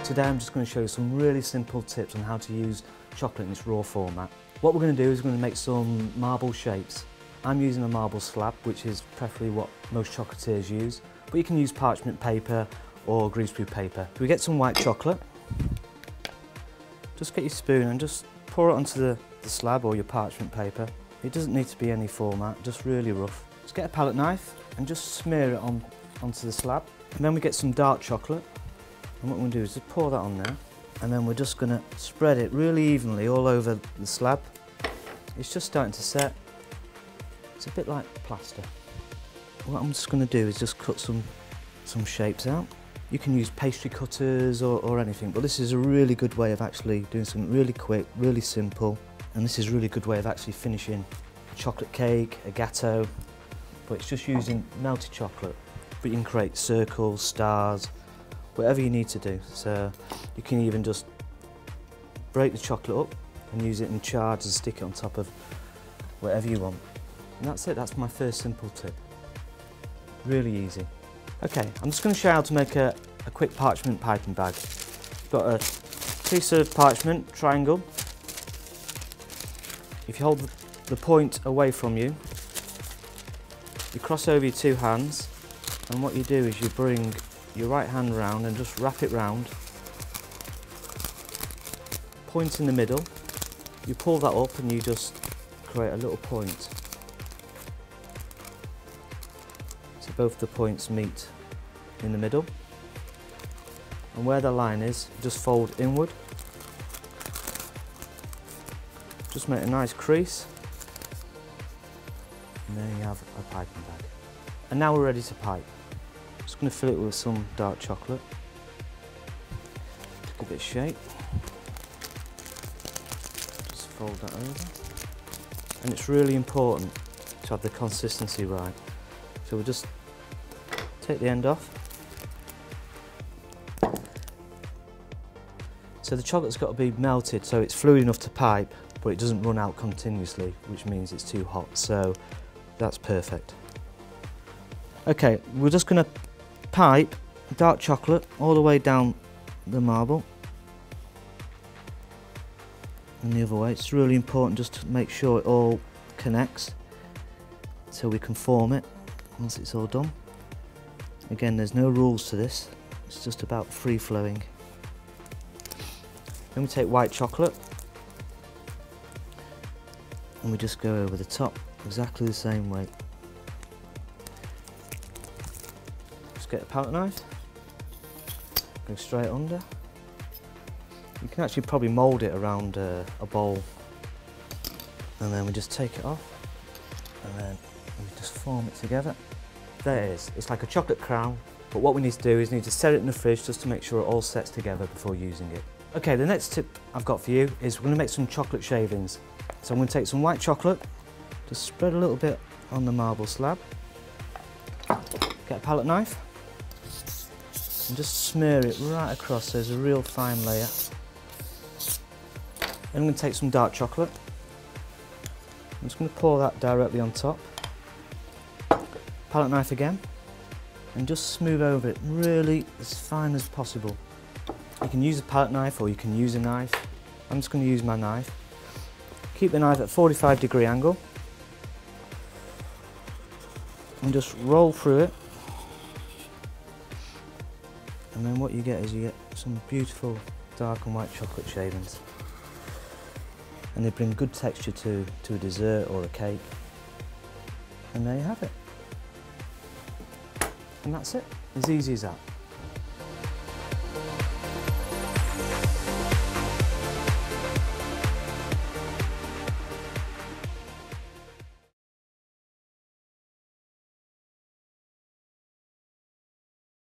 Today I'm just going to show you some really simple tips on how to use chocolate in its raw format. What we're going to do is we're going to make some marble shapes. I'm using a marble slab, which is preferably what most chocolatiers use, but you can use parchment paper or greaseproof paper. We get some white chocolate, just get your spoon and just pour it onto the slab or your parchment paper. It doesn't need to be any format, just really rough. Just get a palette knife and just smear it onto the slab. And then we get some dark chocolate, and what we're going to do is just pour that on there, and then we're just going to spread it really evenly all over the slab. It's just starting to set. It's a bit like plaster. What I'm just going to do is just cut some shapes out. You can use pastry cutters or anything, but this is a really good way of actually doing something really quick, really simple, and this is a really good way of actually finishing a chocolate cake, a gâteau, but it's just using melted chocolate. But you can create circles, stars, whatever you need to do. So you can even just break the chocolate up and use it in shards and stick it on top of whatever you want. And that's it, that's my first simple tip. Really easy. Okay, I'm just going to show you how to make a quick parchment piping bag. Got a piece of parchment, triangle. If you hold the point away from you, you cross over your two hands, and what you do is you bring your right hand round and just wrap it round. Point in the middle. You pull that up and you just create a little point. So both the points meet in the middle. And where the line is, just fold inward. Just make a nice crease. And there you have a piping bag. And now we're ready to pipe. Just going to fill it with some dark chocolate. Just give it a shape. Just fold that over. And it's really important to have the consistency right. So we'll just take the end off. So the chocolate's got to be melted so it's fluid enough to pipe, but it doesn't run out continuously, which means it's too hot. So that's perfect. Okay, we're just going to pipe dark chocolate all the way down the marble and the other way. It's really important just to make sure it all connects so we can form it once it's all done. Again, there's no rules to this, it's just about free flowing. Then we take white chocolate and we just go over the top exactly the same way. Get a palette knife, go straight under. You can actually probably mould it around a bowl, and then we just take it off and then we just form it together. There it is. It's like a chocolate crown, but what we need to do is need to set it in the fridge just to make sure it all sets together before using it. Okay, the next tip I've got for you is we're going to make some chocolate shavings. So I'm going to take some white chocolate, just spread a little bit on the marble slab, get a palette knife, and just smear it right across so there's a real fine layer. Then I'm going to take some dark chocolate. I'm just going to pour that directly on top. Palette knife again, and just smooth over it really as fine as possible. You can use a palette knife or you can use a knife. I'm just going to use my knife. Keep the knife at 45-degree angle and just roll through it. And then what you get is you get some beautiful dark and white chocolate shavings. And they bring good texture to a dessert or a cake. And there you have it. And that's it, as easy as that.